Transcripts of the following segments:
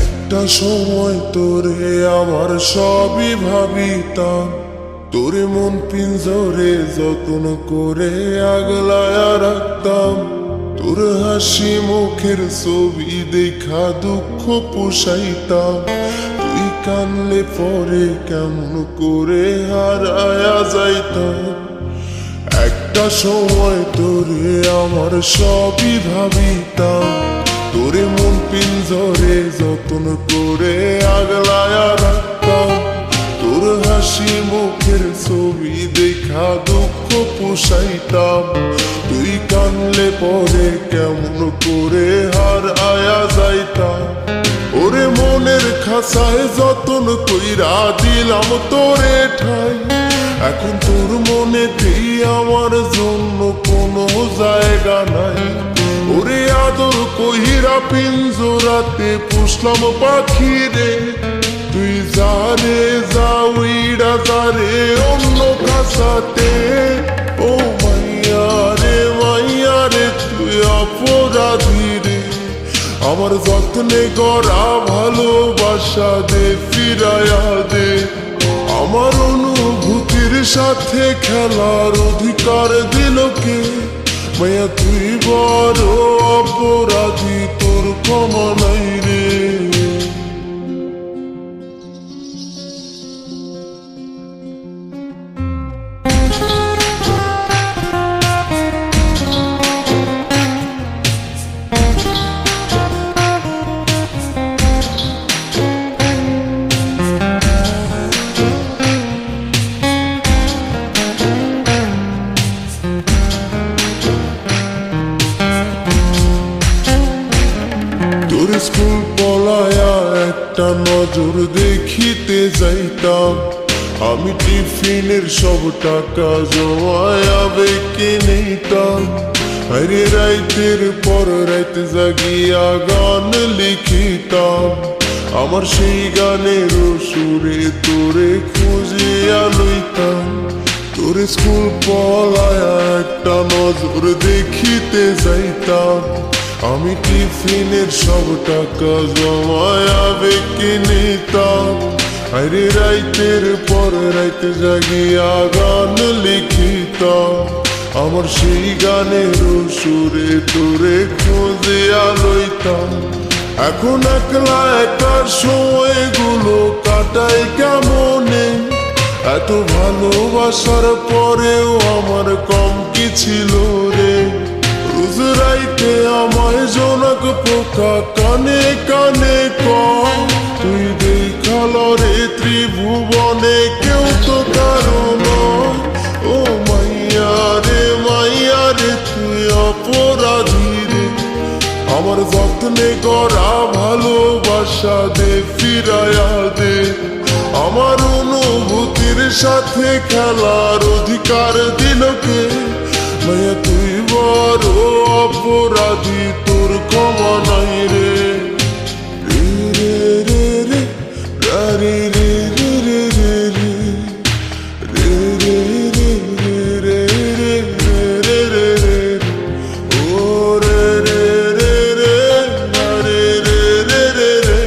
একটা সময় তোরে আমার সবই ভাবিতাম, তোরে মন পিঞ্জরে যত্ন করে আগলায়া রাখতাম। তোর হাসি মুখের ছবি দেখা দুঃখ পোষাইতাম। তুই কানলে পরে কেমন করে হারায়া যাইতাম। একটা সময় তোরে আমার সবই ভাবিতাম, তোরে মন পিঞ্জরে যত্ন করে আগলায়া রাখতাম। তোর হাসি মুখের ছবি দেখা দুঃখ পোষাইতাম। তুই কানলে পরে কেমন করে হারায়া যাইতাম। ওরে মনের খাঁচায় যতন কইরা দিলাম তোরে ঠাই, এখন তোর মনেতেই আমার জন্য কোনো জায়গা নাই। ওরে আদর কইরা পিঞ্জরাতে পুষলাম পাখি রে, তুই যারে যাওইরা যারে অন্য খাঁচাতে। ও মাইয়া রে তুই অপরাধী রে, আমার যত্নে গড়া ভালোবাসা দে ফিরায়া দে। আমার অনুভূতির সাথে খেলার অধিকার দিল কে? মায়া তুই বড় অপরাধী, তোর ক্ষমা নাই রে। তোর স্কুল পলায়া একটা নজর দেখিতে যাইতাম, আমি টিফিনের সব টাকা জমায়া বেঁকে নিতাম। আরে রাইতের পর রাইত জাগিয়া গান লিখিতাম, আমার সেই গানের সুরে তোরে খুঁজিয়া লইতাম। তোর স্কুল পলায়া একটা নজর দেখিতে যাইতাম, আমি টিফিনের সব টাকা জমায়া বেঁকে নিতাম। আরে রাইতের পর রাইত জাগিয়া গান লিখিতাম, আমার সেই গানের সুরে তোরে খুঁজিয়া লইতাম। এখন একলা একা সময়গুলো কাটাই কেমনে, এত ভালোবাসার পরেও আমার কম কি ছিল রে। রোজ রাইতে আমায় জনক পোকা কানে কানে কয়, তুই দেখাল রে ত্রিভুবনে কেউ তো কারো নয়। ও মাইয়া রে তুই অপরাধী রে, আমার যত্নে গড়া ভালোবাসা দে ফিরায়া দে। আমার অনুভূতির সাথে খেলার অধিকার দিল কে? মায়া তুই বড় অপরাধী, তোর ক্ষমা নাই রে। রে রে রে রে রে রে রে রে রে রে রে রে রে রে রে। ও রে রে রে রে রে রে রে রে রে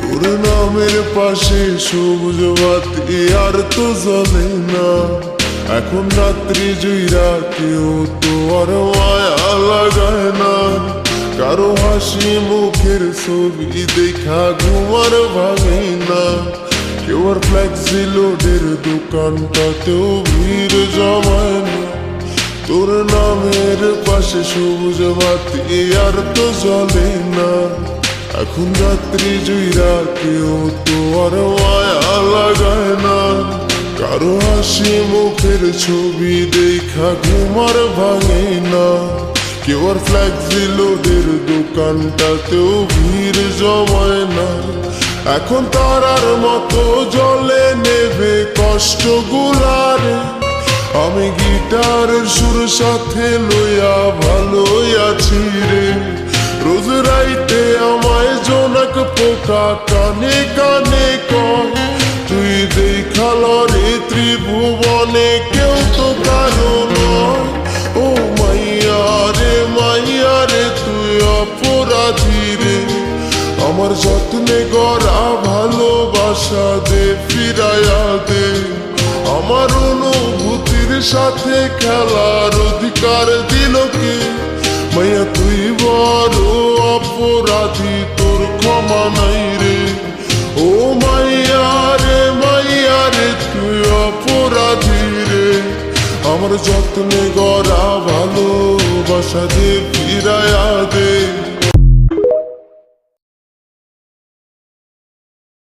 তোর নামের পাশে সবুজ বাতি আর তো জ্বলে না, এখন রাত্রি জুইরা কেউ তো আর মায়া লাগায় না। কারো হাসি মুখের ছবি দেখা ঘুমার ভাঙে না, কেউ আর ফ্লেক্সি লোডের দোকানটাতেও ভিড় জমায় না। তোর নামের পাশে সবুজ বাতি আর তো জ্বলে না, এখন রাত্রি জুইরা কেউ তো আর মায়া লাগায় না। কারো হাসি মুখের ছবি দেখা ঘুমার ভাঙে না, কেউ আর ফ্ল্যাক্সি লোডের দোকানটাতেও ভিড় জমায় না। এখন তারার মতো জলে নেবে কষ্টগুলারে। আমি গিটারের সুর সাথে লইয়া ভালোই আছি রে। রোজ রাইতে আমায় জোনাক পোকা কানে কানে কয়, তুই দেখাল রে ত্রিভুবনে কেউ তো কারো নয়। ও মাইয়া রে তুই অপরাধী রে। আমার যত্নে গড়া ভালোবাসা দে ফিরাইয়া দে। আমার অনুভূতির সাথে খেলার অধিকার দিল কে? মাইয়া তুই বড় অপরাধী, তোর ক্ষমা নাই রে। ও মাইয়া রে তুই অপরাধী রে। আমার যত্নে গড়া ভালোবাসা দে ফিরাইয়া দে।